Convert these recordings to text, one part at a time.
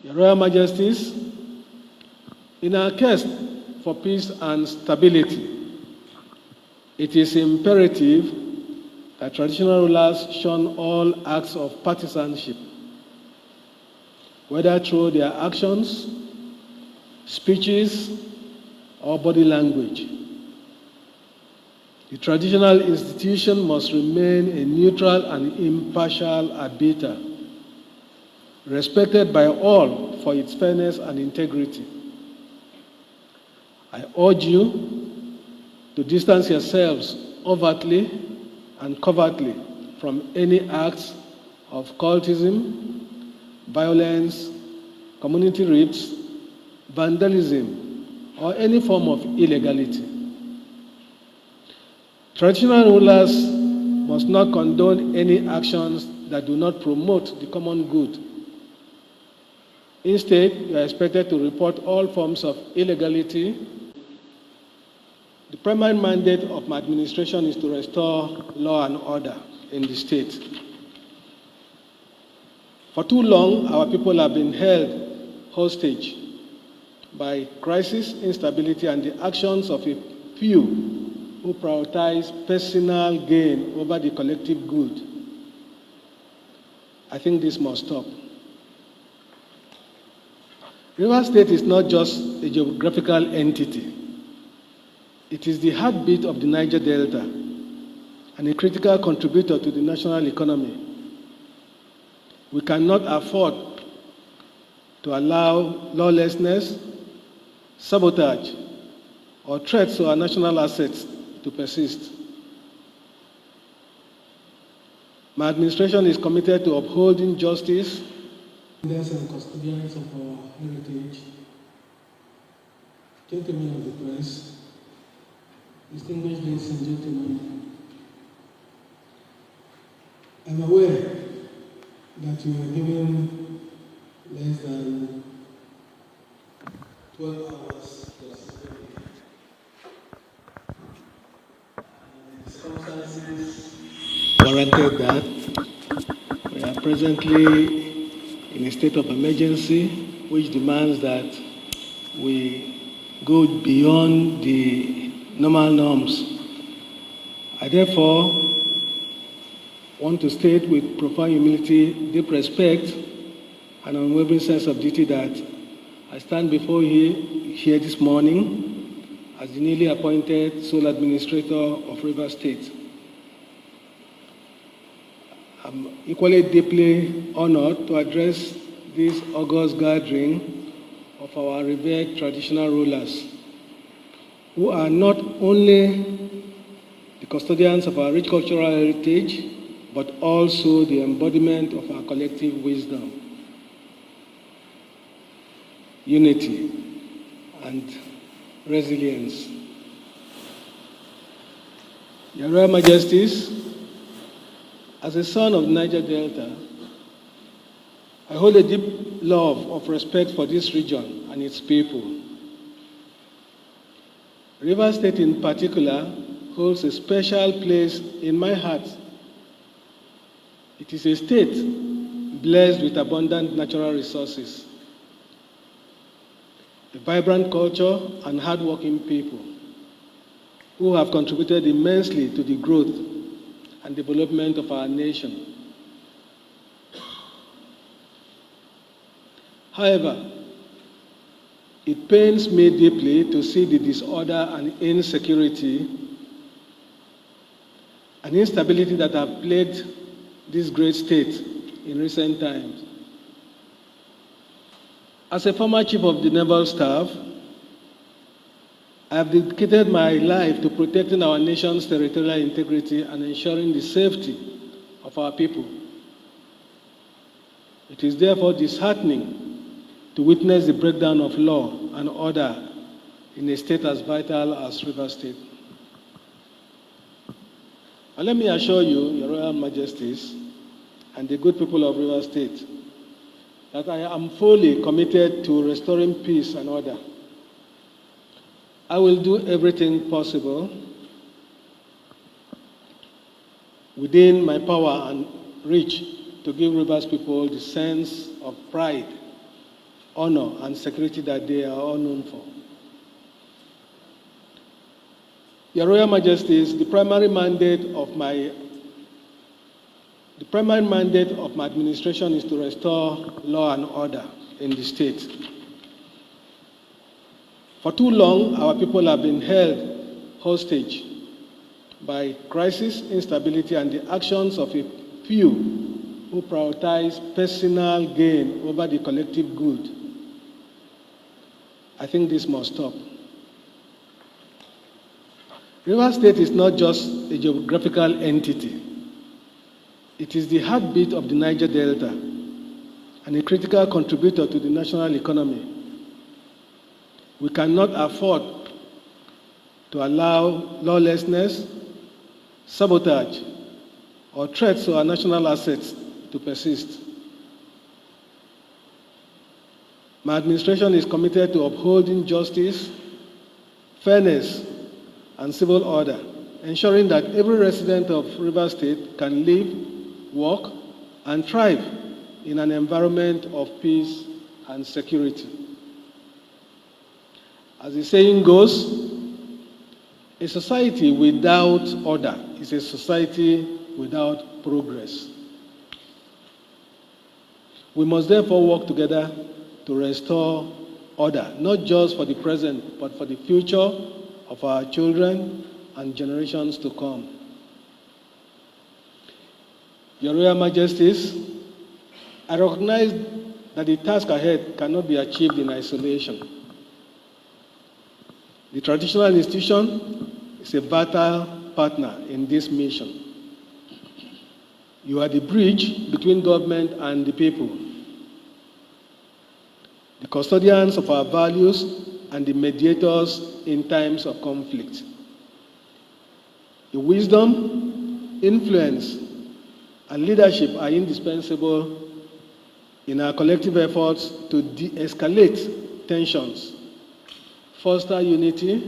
Your Royal Majesties, in our quest for peace and stability, it is imperative that traditional rulers shun all acts of partisanship, whether through their actions, speeches, or body language. The traditional institution must remain a neutral and impartial arbiter, respected by all for its fairness and integrity. I urge you to distance yourselves overtly and covertly from any acts of cultism, violence, community rifts, vandalism, or any form of illegality. Traditional rulers must not condone any actions that do not promote the common good. Instead, you are expected to report all forms of illegality. The primary mandate of my administration is to restore law and order in the state. For too long, our people have been held hostage by crisis, instability, and the actions of a few who prioritize personal gain over the collective good. I think this must stop. Rivers State is not just a geographical entity. It is the heartbeat of the Niger Delta and a critical contributor to the national economy. We cannot afford to allow lawlessness, sabotage, or threats to our national assets to persist. My administration is committed to upholding justice and custodians of our heritage, gentlemen of the press, distinguished ladies and gentlemen, I'm aware that you are given less than 12 hours to assist. Circumstances warranted that we are presently in a state of emergency, which demands that we go beyond the normal norms. I therefore want to state with profound humility, deep respect, and unwavering sense of duty that I stand before you here this morning as the newly appointed sole administrator of Rivers State. I'm equally deeply honored to address this august gathering of our revered traditional rulers, who are not only the custodians of our rich cultural heritage, but also the embodiment of our collective wisdom, unity, and resilience. Your Royal Majesties, as a son of Niger Delta, I hold a deep love of respect for this region and its people. Rivers State in particular holds a special place in my heart. It is a state blessed with abundant natural resources, a vibrant culture, and hardworking people who have contributed immensely to the growth and development of our nation. However, it pains me deeply to see the disorder and insecurity and instability that have plagued this great state in recent times. As a former chief of the Naval Staff, I have dedicated my life to protecting our nation's territorial integrity and ensuring the safety of our people. It is therefore disheartening to witness the breakdown of law and order in a state as vital as Rivers State. And let me assure you, Your Royal Majesties, and the good people of Rivers State, that I am fully committed to restoring peace and order. I will do everything possible within my power and reach to give Rivers people the sense of pride honor and security that they are all known for. Your Royal Majesties, the primary mandate of my administration is to restore law and order in the state. For too long, our people have been held hostage by crisis, instability, and the actions of a few who prioritize personal gain over the collective good. I think this must stop. Rivers State is not just a geographical entity. It is the heartbeat of the Niger Delta and a critical contributor to the national economy. We cannot afford to allow lawlessness, sabotage, or threats to our national assets to persist. My administration is committed to upholding justice, fairness, and civil order, ensuring that every resident of Rivers State can live, work, and thrive in an environment of peace and security. As the saying goes, a society without order is a society without progress. We must therefore work together to restore order, not just for the present, but for the future of our children and generations to come. Your Royal Majesties, I recognize that the task ahead cannot be achieved in isolation. The traditional institution is a vital partner in this mission. You are the bridge between government and the people, the custodians of our values and the mediators in times of conflict. Your wisdom, influence, and leadership are indispensable in our collective efforts to de-escalate tensions, foster unity,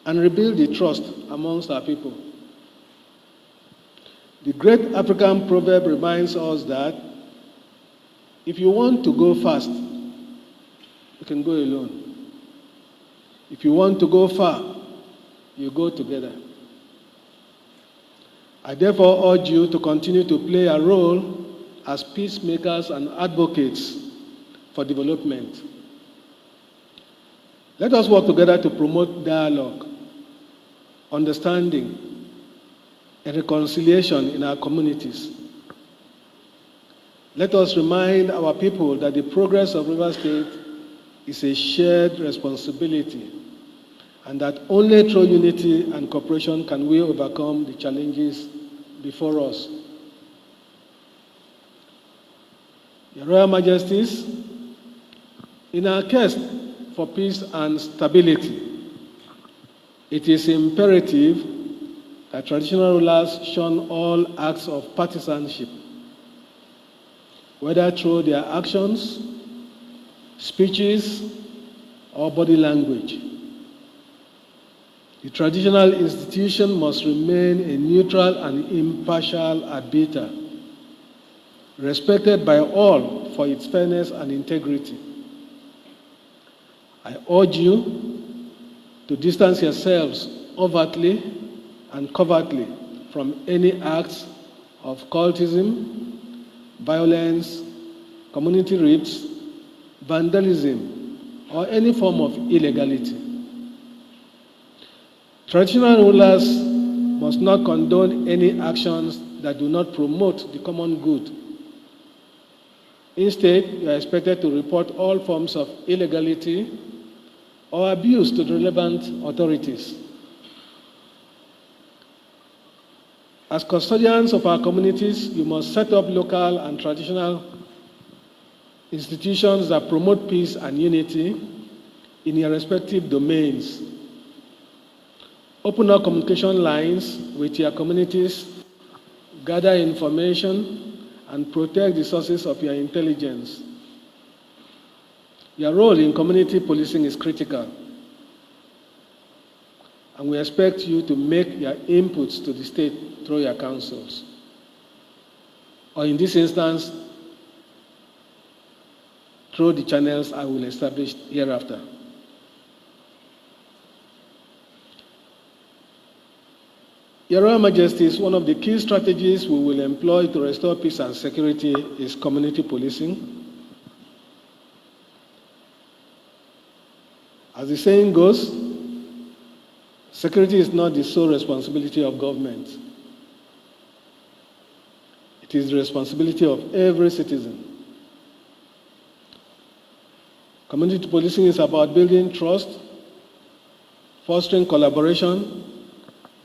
and rebuild the trust amongst our people. The great African proverb reminds us that if you want to go fast, you can go alone. If you want to go far, you go together. I therefore urge you to continue to play a role as peacemakers and advocates for development. Let us work together to promote dialogue, understanding, and reconciliation in our communities. Let us remind our people that the progress of Rivers State is a shared responsibility, and that only through unity and cooperation can we overcome the challenges before us. Your Royal Majesties, in our quest for peace and stability, it is imperative that traditional rulers shun all acts of partisanship, whether through their actions, speeches, or body language. The traditional institution must remain a neutral and impartial arbiter, respected by all for its fairness and integrity. I urge you to distance yourselves overtly and covertly from any acts of cultism, violence, community rifts, vandalism, or any form of illegality. Traditional rulers must not condone any actions that do not promote the common good. Instead, you are expected to report all forms of illegality or abuse to the relevant authorities. As custodians of our communities, you must set up local and traditional institutions that promote peace and unity in your respective domains. Open up communication lines with your communities, gather information, and protect the sources of your intelligence. Your role in community policing is critical, and we expect you to make your inputs to the state through your councils. Or in this instance, through the channels I will establish hereafter. Your Royal Majesties, one of the key strategies we will employ to restore peace and security is community policing. As the saying goes, security is not the sole responsibility of government. It is the responsibility of every citizen. Community policing is about building trust, fostering collaboration,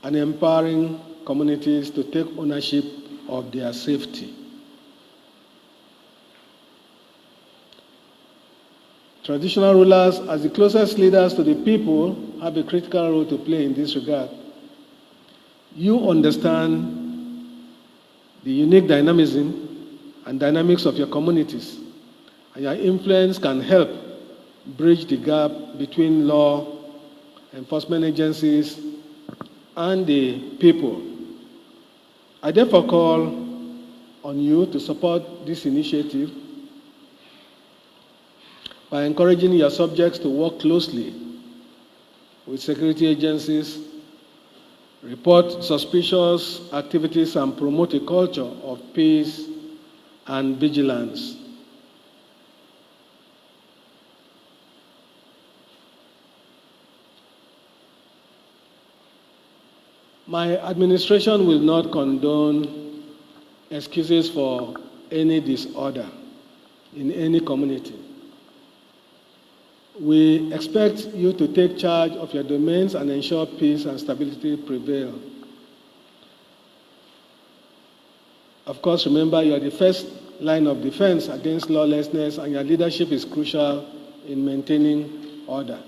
and empowering communities to take ownership of their safety. Traditional rulers, as the closest leaders to the people, have a critical role to play in this regard. You understand the unique dynamism and dynamics of your communities, and your influence can help bridge the gap between law enforcement agencies and the people. I therefore call on you to support this initiative by encouraging your subjects to work closely with security agencies, report suspicious activities, and promote a culture of peace and vigilance. My administration will not condone excuses for any disorder in any community. We expect you to take charge of your domains and ensure peace and stability prevail. Of course, remember, you are the first line of defense against lawlessness, and your leadership is crucial in maintaining order.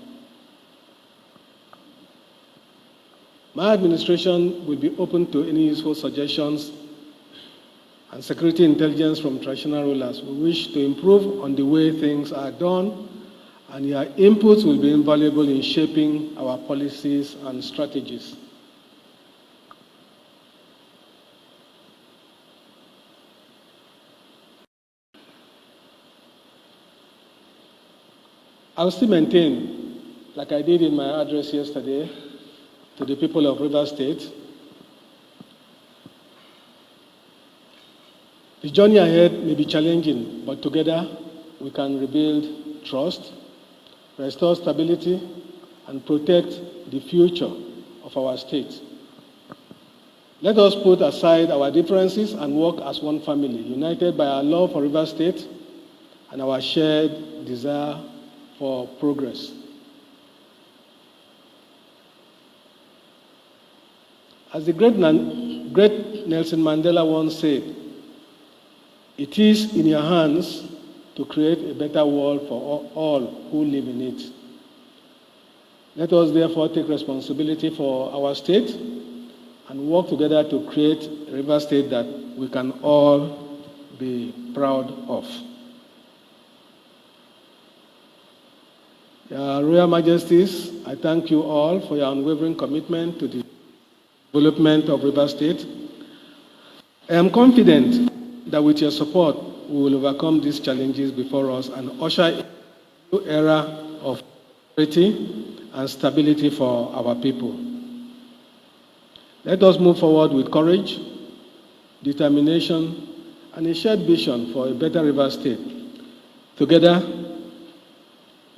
My administration will be open to any useful suggestions and security intelligence from traditional rulers. We wish to improve on the way things are done, and your inputs will be invaluable in shaping our policies and strategies. I will still maintain, like I did in my address yesterday, to the people of Rivers State. The journey ahead may be challenging, but together we can rebuild trust, restore stability, and protect the future of our state. Let us put aside our differences and work as one family, united by our love for Rivers State and our shared desire for progress. As the great Nelson Mandela once said, it is in your hands to create a better world for all who live in it. Let us therefore take responsibility for our state and work together to create a River State that we can all be proud of. Your Royal Majesties, I thank you all for your unwavering commitment to the development of River State. I am confident that with your support, we will overcome these challenges before us and usher in a new era of prosperity and stability for our people. Let us move forward with courage, determination, and a shared vision for a better River State. Together,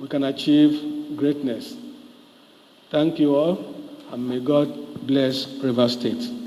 we can achieve greatness. Thank you all, and may God bless River State.